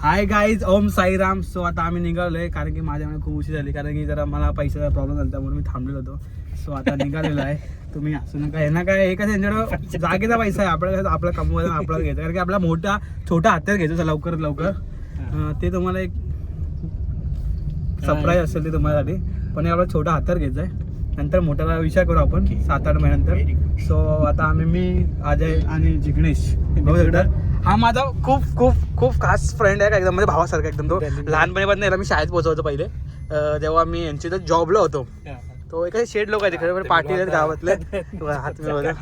Hi guys, Om Sairam. So आता आम्ही निघालोय कारण की माझ्यामुळे खूप उशीर झाली, कारण की जरा मला पैशाचा प्रॉब्लेम झाला त्यामुळे मी थांबलेलो होतो. सो आता निघालेलो आहे. तुम्ही असू नका, यांना काय एका त्यांच्याकडं जागेचा पैसा आहे, आपल्याला आपला कमवायला आपल्याला घ्यायचा, कारण की आपला छोटा हत्यार घ्यायचा लवकर लवकर. ते तुम्हाला एक सरप्राईज असेल ते तुम्हासाठी, पण आपला छोटा हत्यार घ्यायचा आहे. नंतर मोठ्याला विचार करू आपण 7-8 महिन्यानंतर. सो आता मी अजय आणि जिग्नेश बघू शकता. हा माझा खूप खूप खूप खास फ्रेंड आहे, एकदम म्हणजे भावासारखा एकदम. तो लहानपणीपासून याला मी शाळेत पोहोचवतो पहिले, जेव्हा मी यांची तर जॉबला होतो. तो एका शेड लोक आहे खरं पार्टी आहेत गावातले हात मिळवलं.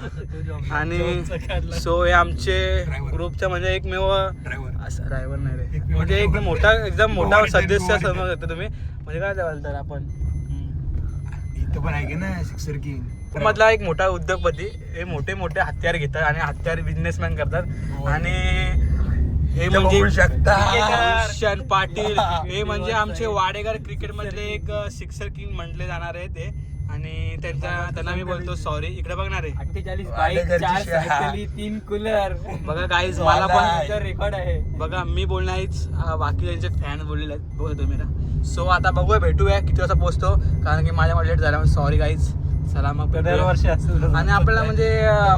आणि सो हे आमचे ग्रुपच्या म्हणजे एकमेव ड्रायव्हर नाही रे, म्हणजे एकदम मोठा सदस्य समजू शकता तुम्ही. म्हणजे काय बोलतात आपण पण आहे की ना सिक्सर किंग मधला एक मोठा उद्योगपती. हे मोठे मोठे हत्यार घेतात आणि हत्यार बिझनेसमॅन करतात. आणि हे म्हणजे भूषण पाटील, हे म्हणजे आमचे वाडेकर क्रिकेट मधले एक सिक्सर किंग म्हटले जाणार आहे ते. आणि त्यांना मी बोलतो सॉरी. इकडे बघणार आहे 48 बाईक, 4 सायकली, 3 कूलर. बघा गाईज, मला पण रेकॉर्ड आहे. बघा मी बोलणारच, बाकी त्यांचे फॅन बोललेले आहेत बघा तुम्ही ना. सो आता बघूया, भेटूया किती वाजता पोहोचतो, कारण की माझ्यामुळे लेट झाला. सॉरी गाईज, चला मग दरवर्षी असतं. आणि आपल्याला म्हणजे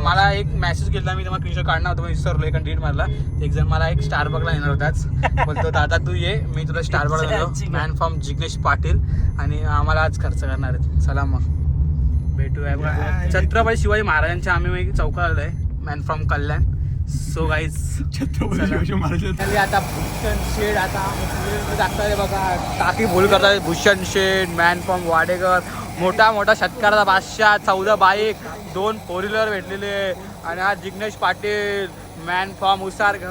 मला एक मेसेज केला, मी तुम्हाला स्क्रीनशॉट काढणार होतो, मी विसरलो एका डेट मारला. एक जण मला एक स्टारबकला येणार होताच, बोलतो दादा तू ये, मी तुला स्टारबक देतो. मॅन फ्रॉम जिग्नेश पाटील, आणि आम्हाला आज खर्च करणार आहेत. चला मग भेटूया. छत्रपती शिवाजी महाराजांच्या आम्ही चौकात आलोय, man from Kalyan. So guys Chhatrapati आता भूषण शेड आता टाकतात बघा, टाकी भूल करतात. Bhushan shed, man from Wadekar, मोठा शेतकऱ्याचा बादशाह, 14 बाईक, 2 4 व्हीलर भेटलेले. आणि हा Jignesh Patil, man from Usarghar.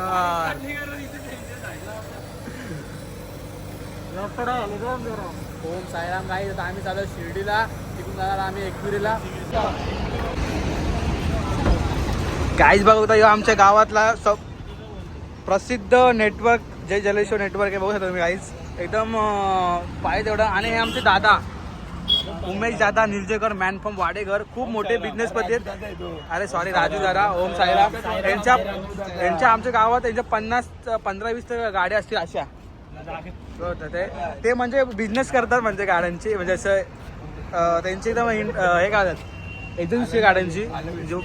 Om Sairam guys. आता आम्ही चालू शिर्डीला, तिकडून जाणार आम्ही एकविरीला. गाईज बघा, आमच्या गावातला प्रसिद्ध नेटवर्क जय जलेश्वर नेटवर्क आहे, बघू शकता तुम्ही गाईज. एकदम पाहिजे तेवढं. आणि हे आमचे दादा उमेश दादा निर्जेकर, मॅन फ्रॉम वाडेघर, खूप मोठे बिझनेसपती आहेत. अरे सॉरी, राजू दादा. ओम साईराम. यांच्या आमच्या गावात त्यांच्या 15-20 गाड्या असतील अशा. ते म्हणजे बिझनेस करतात, म्हणजे गाड्यांची, म्हणजे असं त्यांची एकदम हे काय एजन्सी गाड्यांची. जो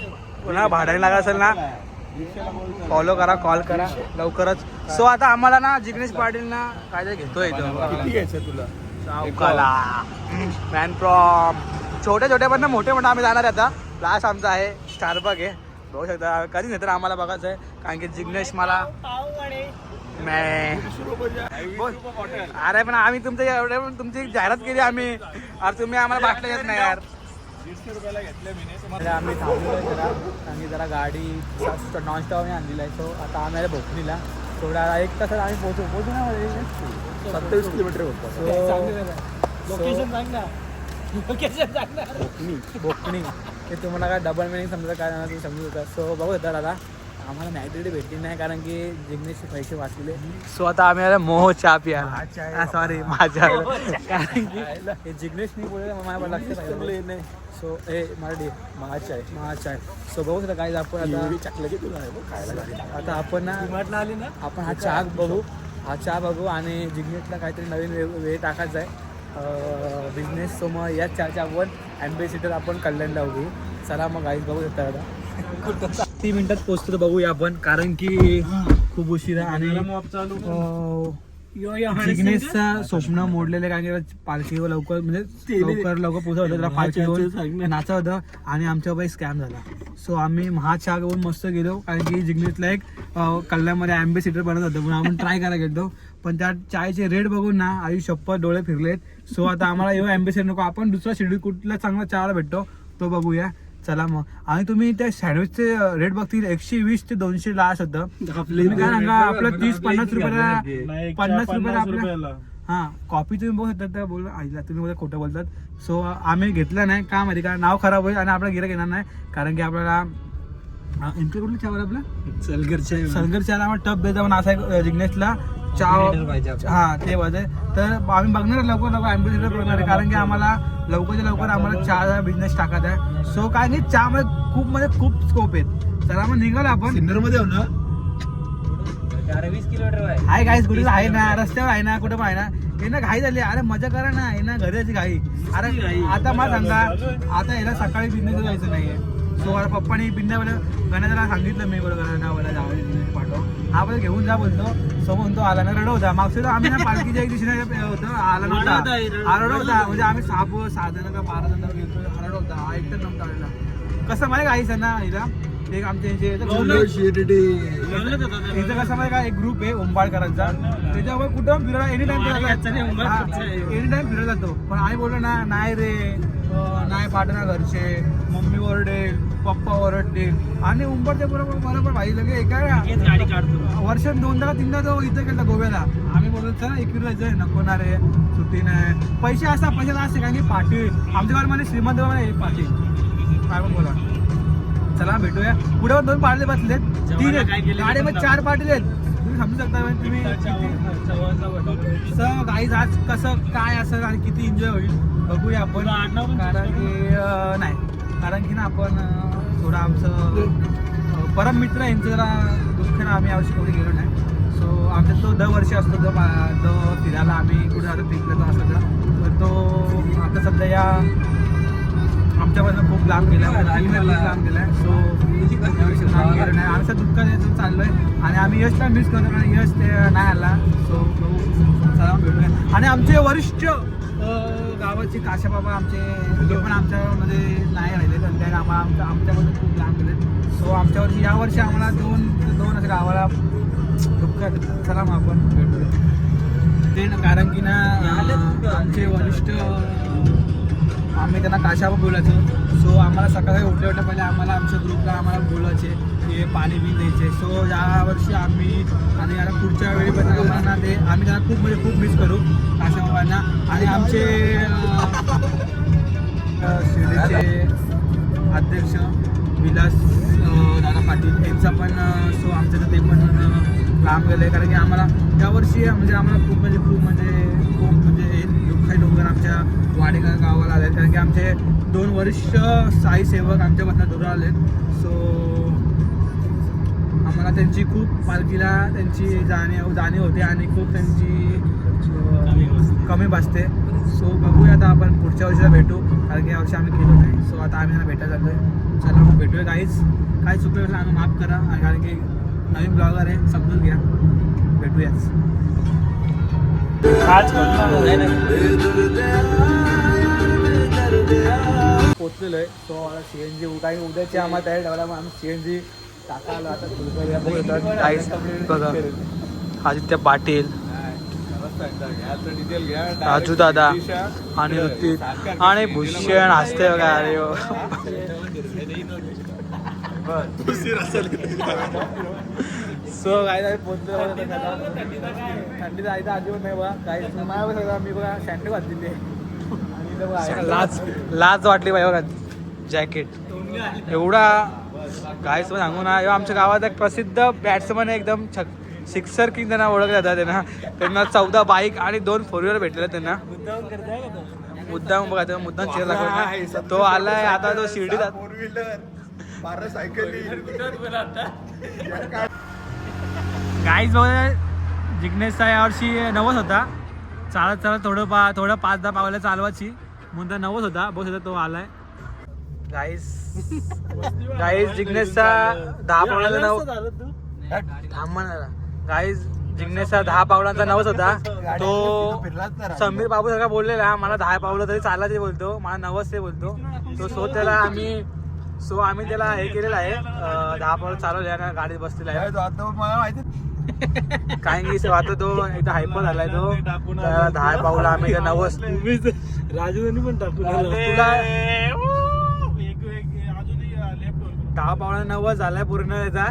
पुन्हा भाड्याने लागत असेल ना, फॉलो करा, कॉल करा लवकरच. सो आता आम्हाला ना जिग्नेश पाटीलना काय घेतोय तुला मॅन फ्रॉम छोटे पण ना मोठे आम्ही जाणार आहे. आता लास्ट आमचा आहे स्टारबक आहे, बघू शकता. कधी नाही तर आम्हाला बघायचं आहे, कारण की जिग्नेश मला अरे पण आम्ही तुमच्या एवढे तुमची जाहिरात केली आम्ही, अरे तुम्ही आम्हाला बाटल्या येत नाही यार. 150 रुपयाला घेतल्या मी. आम्ही थांबलो आहे जरा, कारण की जरा गाडी नॉन स्टॉप आम्ही आणलेला आहे. सो आता आम्ही भोकणीला थोडा 1 तासात आम्ही पोहोचू ना. 27 किलोमीटर होतं. लोकेशन सांग ना. लोकेशन सांग ना. भोकणी हे तुम्हाला काय डबल मिनिंग समजा काय तुम्ही समजू शकता. सो बघू शकता दादा, आम्हाला मॅग्नेटी भेटली नाही कारण की जिग्नेशचे पैसे वाचले. सो आता आम्ही आला मोह चहा पिया. सॉरी माझ्या, कारण की हे जिग्नेशनी बोलले माझ्या लक्षात नाही. सो हे मराठी महाचाय. सो बघू शकता काय आपण आता आपण ना आपण हा चहा बघू आणि जिग्नेशला काहीतरी नवीन वेळ टाकायचा आहे बिझनेस. सो मग याच चहाच्या आपण ॲम्बेसिडर आपण कल्याणला बघू. चला मग गाईज बघू शकता आता 30 मिनिटात पोहोचतो बघूया आपण, कारण की खूप उशिरा. आणि जिग्नेशचा स्वप्न मोडलेले, कारण की पालखी लवकर लवकर पोहोचत होतं, पालखी घेऊन नाचत होतं आणि आमच्या बाई स्कॅम झाला. सो आम्ही चहा घेऊन मस्त गेलो, कारण की जिग्नेशला एक कल्याणमध्ये ॲम्बेसिडर बनत होतं म्हणून आपण ट्राय करायला गेलो. पण त्या चायचे रेट बघून ना आई शप्पथ डोळे फिरलेत. सो आता आम्हाला एवढं ॲम्बेसिडर नको, आपण दुसरा शेड्यूल कुठला चांगला चहाला भेटतो तो बघूया. चला मग. आणि तुम्ही त्या सँडविचचे रेट बघतील 120 ते 200 लास्ट होतं. तुम्ही काय सांगा, आपलं 30-50 रुपयाला 50 रुपयाला आपलं हा कॉफी तुम्ही बघू शकता. तर बोल आईला तुम्ही बोला खोटं बोलतात. सो आम्ही घेतलं नाही का माहिती का, नाव खराब होईल आणि आपला गिराईक येणार नाही, कारण की आपल्याला इनके कुठलं चहा आपला सलगर चहाला आम्हाला टप द्यायचा म्हणून असा जिग्नेशला चहा. हा ते पाहिजे. तर आम्ही बघणार लवकर ॲम्बेसिडर बघणार आहे, कारण की आम्हाला लवकरच्या लवकर आम्हाला चहाचा बिझनेस टाकायचा आहे. सो काय की चहामध्ये खूप स्कोप आहेत. चला मग निघालो आपण. सिन्नरमध्ये हो ना. 20 किलोमीटर आहे. हाय गाईस कुठे आहे ना रस्त्यावर आहे ना कुठं पण आहे ना हे ना घाई झाली अरे मजा करा ना हे ना घरी यायची घाई अरे आता मला सांगा आता याला सकाळी बिंदू जायचं नाहीये सो आता पप्पानी बिंद्याला गण्याला सांगितलं मी बरोबर ना जावं पाठव हा बोल घेऊन जा बोलतो सो म्हणतो आला ना रडवता मागच्या आम्ही ना पालखीच्या एक दिवशी होतं आला नव्हता हा रडवता म्हणजे आम्ही 6 जण का 12 जण गेलो रडवता हा एकटं नव्हता आलेला कसं माहिती गाईस ना हिला एक आमच्या इथं कसं माहिती का एक ग्रुप आहे ओंबाळकरांचा त्याच्यावर कुठं फिरायला एनी टाइम फिरायला जातो पण आम्ही बोललो ना नाही रे नाही पाठवणार घरचे मम्मी ओरडेल पप्पा ओरडतील आणि उंबरच्या बरोबर भाई लगे एका गाडी काढतो वर्षात 2दा 3दा तो इथं गेला गोव्याला आम्ही बोललो चला एकवीर जायचं नको ना रे सुट्टी नाही पैसे असतात पैसे असते कारण की पाटील आमच्या गावामध्ये श्रीमंत पाटील काय पण बोला चला भेटूया पुढे 2 पाटील बसलेत 3 आहेत गाडीमध्ये 4 पाटील आहेत तुम्ही समजू शकता तुम्ही सर गाईज आज कसं काय असेल आणि किती एन्जॉय होईल बघूया आपण कारण की नाही कारण की ना आपण थोडं आमचं परम मित्र यांचं जरा दुःख ना आम्ही यावर्षी कुठे गेलो नाही सो आमच्या तो दरवर्षी असतो तो फिरायला आम्ही कुठे जातो ट्रिपला तो असतो तर तो आता सध्या या आमच्यापासून खूप लांब गेला लांब गेला सो यावर्षी लांब गेलं नाही आमचं दुःख याचं चाललं आहे आणि आम्ही यशला मिस करतो कारण यश ते नाही आला सो चला भेटूया आणि आमचे वरिष्ठ गावाचे काशाबाबा आमचे ते पण आमच्यामध्ये नाही राहिले तर त्या आमच्यापासून खूप लांब गेले सो आमच्यावरची यावर्षी आम्हाला दोन असं गावाला दुःख चला मग आपण भेटूया ते कारण की ना आमचे वरिष्ठ आम्ही त्यांना काशाबाबा बोलायचो सो आम्हाला सकाळी उठल्या पहिले आम्हाला आमच्या ग्रुपला आम्हाला बोलायचे की पाणी बी द्यायचे सो यावर्षी आम्ही आणि आता पुढच्या वेळीपासून आम्हाला ते आम्ही त्यांना खूप मिस करू काशाबाबांना आणि आमचे शिर्डीचे अध्यक्ष विलास दादा पाटील यांचा पण सो आमचं ते पण लांब गेलं आहे कारण की आम्हाला यावर्षी म्हणजे आम्हाला खूप डोंगर आमच्या वाडेगाव गावाला आले कारण की आमचे 2 वरिष्ठ साई सेवक आमच्यापासून दूर आलेत सो आम्हाला त्यांची खूप पालखीला त्यांची जाणीव होते आणि खूप त्यांची कमी भासते सो बघूया आता आपण पुढच्या वर्षीला भेटू कारण की यावर्षी आम्ही गेलो नाही सो आता आम्ही त्यांना भेटायला जातोय चला मग भेटूया काय चुकलं आम्ही माफ करा कारण की नवीन ब्लॉगर आहे समजून घ्या भेटूयाच पोचलेलो आहे सो आता CNG काही उद्याची आम्हाला तयारी ठेवला मग आम्ही CNG टाकायला आता बघा आदित्य पाटील राजू दादा आणि ऋतिक आणि भूषण असते बघा अरे सो काय पोचलो थंडी जायचं अजिबात नाही बघा काही सगळं मी बघा शॅन्डल घातलेली आणि लाज वाटली पाहिजे बघा जॅकेट एवढा काय सांगू ना आमच्या गावात एक प्रसिद्ध बॅट्समन आहे एकदम सिक्सर किंग त्यांना ओळखलं जातं त्यांना 14 बाईक आणि 2 4 व्हीलर भेटलेले त्यांना मुद्दाम बघा मुद्दाम चेअर लागला तो आलाय आता तो शिर्डीत 4 व्हीलर 12 सायकल गाईज बघा जिग्नेशचा यावर्षी 90 होता चालत थोडं 5-10 पावलं चालवायची म्हणून तर 90 होता बस होता तो आलाय गाईज जिग्नेशचा 10 पावलाचा गाईज जिग्नेशचा 10 पावलांचा 90 होता तो समीर बाबू सारखा बोललेला मला 10 पावलं तरी चालायचे बोलतो मला 90 ते बोलतो तो त्याला आम्ही त्याला हे केलेलं आहे 10 पावलं चालवले आणि गाडीत बसलेला आहे मला माहिती काय की आता तो एकदा हायपर झालाय तो 10 पावलं आम्ही 90 राजूनी पण टाकून तुला 10 पावला 90 झालाय पूर्ण त्याचा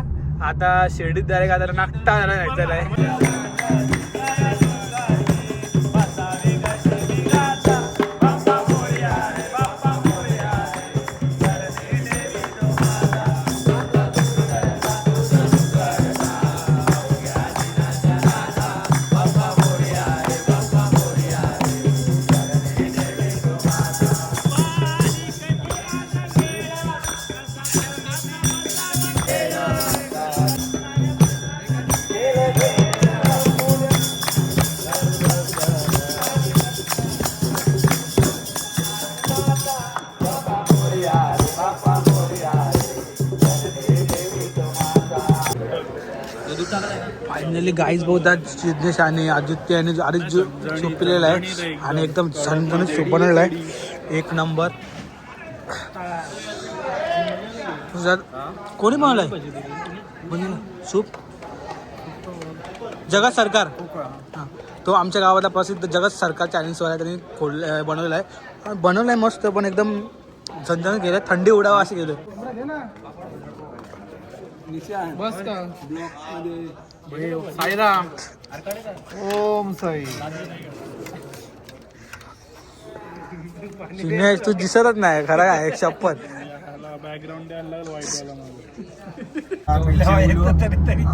आता शिर्डीत डायरेक्ट आता नागटा झालाय फायनली गाईज बोलतात जिज्ञेश आणि आदित्य आणि आधीच झोपलेला आहे आणि एकदम झणझणीत सूप बनवलेला आहे एक नंबर. कोणी बनवलाय सूप? जगत सरकार. हां, तो आमच्या गावातला प्रसिद्ध जगत सरकार चायनीजवाला त्यांनी बनवलेला आहे. बनवलं आहे मस्त, पण एकदम झणझणीत गेलं. थंडी उडावा असं गेलं. साईराम ओम साई. जिग्नेश तू दिसतच नाही खरं काय शपथ.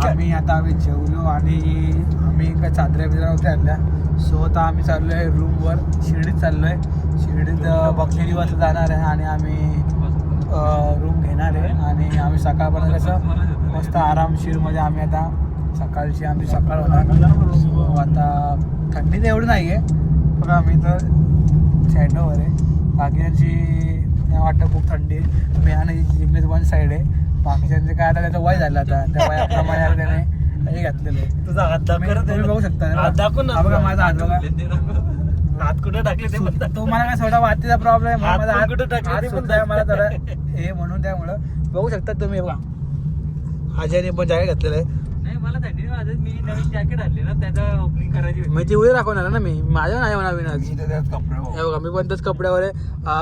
आम्ही आता जेवलो आणि आम्ही काय चादऱ्या बिदऱ्या नव्हत्या आणल्या. सो आता आम्ही चाललो आहे रूमवर. शिर्डीत चाललो आहे. शिर्डीत भक्ती निवासला जाणार आहे आणि आम्ही रूम घेणार आहे. आणि आम्ही सकाळपर्यंत कसं मस्त आरामशीरमध्ये आम्ही आता सकाळची आमची सकाळ होणार. सो आता थंडी तर एवढी नाही आहे, पण आम्ही तर शॅडोवर आहे. बाकीच्यांची वाटतं खूप थंडी. मी आणि जिग्नेश वन साईड आहे. बाकीच्यांचे काय आता त्याचं वय झालं आता त्या वयाप्रमाणे आता त्याने हे घातलेलं आहे. तुझा हात दाखव, तुम्ही बघू शकता. हात दाखव ना. बघा माझा हात बघा. हात कुठे टाकले ते पण तो मला काय थोडा वातीचा प्रॉब्लेम आहे. माझा हात कुठे टाकले ते पण मला थोडं हे म्हणून त्यामुळं बघू शकता तुम्ही. बघा अजयने पण जॅकेट घातलेलं आहे. नाही मला थंडी वाजत. मी नवीन जॅकेट आणले ना, त्याचा ओपनिंग करायची होती. मी ती उद्या दाखवणार ना. मी माझ्या नाही म्हणा विनाज. कपडे हे बघा मी पण त्याच कपड्यावर आहे.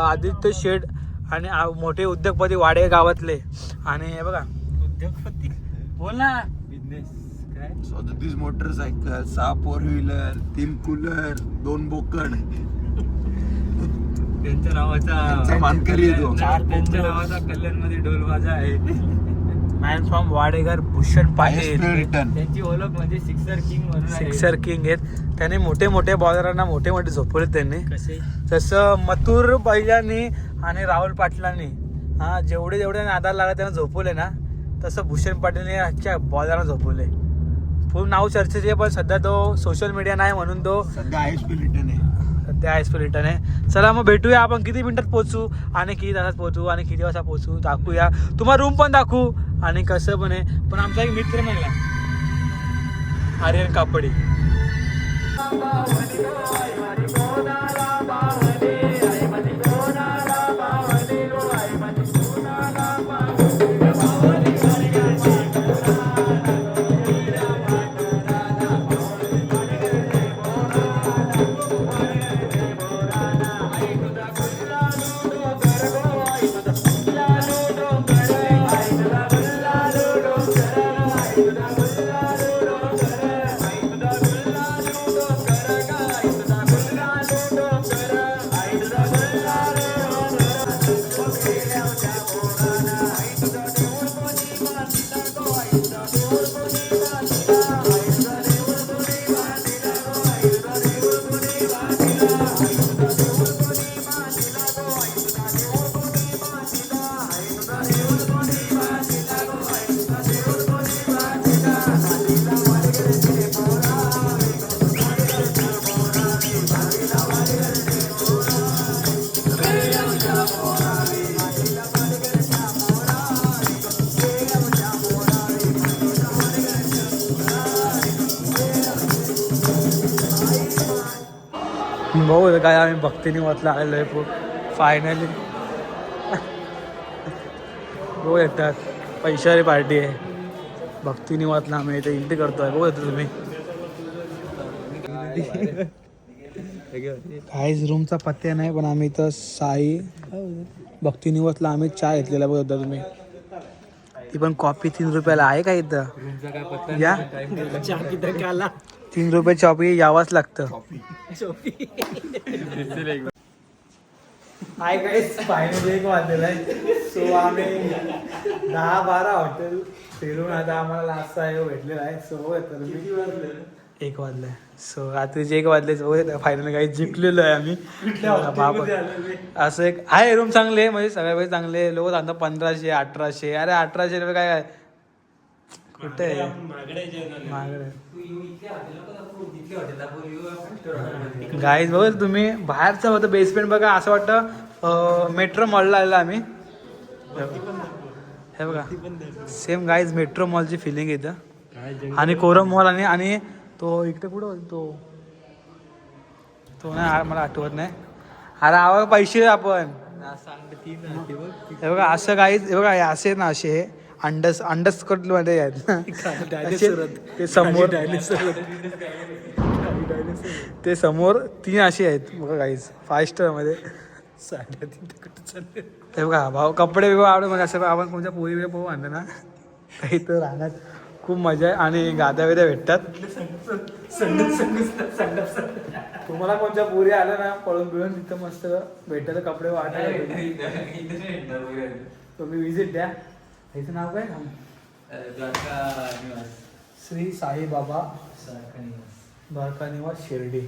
आदित्य शेठ आणि मोठे उद्योगपती वाडे गावातले. आणि हे बघा उद्योगपती बोल ना. बिझनेस काय 37 मोटरसायकल, 6 फोर व्हीलर, 3 कूलर, 2 बोकड. त्यांच्या नावाचा मानकरी आहे तो. त्यांच्या नावाचा कल्याणमध्ये ढोलबाजा आहे. Man from Wadeghar Bhushan Patil. Return त्यांची ओळख म्हणजे सिक्सर किंग म्हणून आहे. सिक्सर किंग आहेत. त्याने मोठे मोठे बॉलरांना मोठे मोठे झोपवले त्यांनी. कसे जसं मथुर बैलांनी आणि राहुल पाटलांनी जेवढे जेवढे नादाला लागले त्यांना झोपवले ना, तसं भूषण पाटीलने आजच्या बॉलरांना झोपवले. पूर्ण नाव चर्चेचे आहे, पण सध्या तो सोशल मीडिया नाही म्हणून तो सध्या आयएसपी रिटर्न आहे. सध्या आयएसपी रिटर्न आहे. चला मग भेटूया आपण किती मिनिटात पोहोचू आणि किती तासात पोहोचू आणि किती वाजता पोहोचू दाखवूया. तुम्हाला रूम पण दाखवू आणि कसं पण आहे. पण आमचा एक मित्र म्हणला आर्यन कापडी. भाऊ काय आम्ही भक्ती निवासला आलेलो आहे फायनली. बघू येतात पैशारी पार्टी आहे. भक्ती निवासला आम्ही इथे एंट्री करतोय. बघू येतो तुम्ही. काहीच रूमचा पत्त्या नाही, पण आम्ही इथं साई भक्ती निवासला आम्ही चहा घेतलेला. बघू येतो तुम्ही. ती पण कॉफी 3 रुपयाला आहे का इथं. या 3 रुपये चॉपी यावंच लागतं. हाय गाईस, फायनली 1 वाजलेला आहे. सो आम्ही 10-12 हॉटेल फिरून आता आम्हाला लास्ट आहे भेटलेला आहे. सो तुम्ही 1 वाजलाय. सो रात्रीचे 1 वाजले. फायनली काही जिंकलेलो आहे आम्ही. असं एक आहे रूम चांगले, म्हणजे सगळ्या वेळी चांगले. लोक सांगतात 1500 1800. अरे 1800 रुपये काय कुठे महागडे. गाईज बघा तुम्ही बाहेरचं होतं बेसमेंट बघा. असं वाटतं मेट्रो मॉलला आलेला आम्ही. हे बघा सेम गाईज मेट्रो मॉलची फिलिंग येतं. आणि कोरम मॉल आणि तो इकडे कुठं होता तो नाही मला आठवत नाही. अरे आवा पैसे आपण हे बघा असं काहीच हे बघा असे ना असे अंडरस्कर्ट मध्ये आहेत ते समोर ते समोर 3 असे आहेत बघा काहीच 5 स्टार मध्ये हे बघा भाऊ कपडे बघा आवडे म्हणजे असं आपण कोणत्या पोरी बिरी पोहू आणलं ना काही तर राहण्यात खूप मजा आहे आणि गाद्या बिद्या भेटतात. तुम्हाला कोणत्या पोरी आल्या ना पळून बिळून तिथं मस्त भेटलं कपडे वाटायला तुम्ही विजिट द्या. ह्याचं नाव काय श्री साई बाबा द्वारका निवास शिर्डी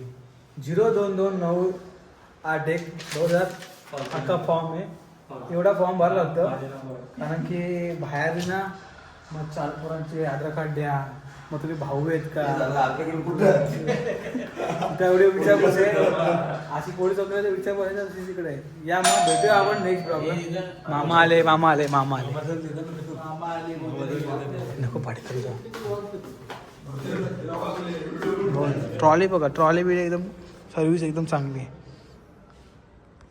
022981 अख्खा फॉर्म आहे. एवढा फॉर्म भरला होता कारण की बाहेर ना मग 4 पोरांचे आधार कार्ड द्या मग तुम्ही भाऊ आहेत का तेवढे विचारपूस आहे अशी पोळी चौकल्याचा विचार तिकडे या मग भेटूया आपण नेक्स्ट प्रॉब्लेम. मामा आले नको पाठी ट्रॉली बघा ट्रॉली बिली एकदम सर्व्हिस एकदम चांगली आहे.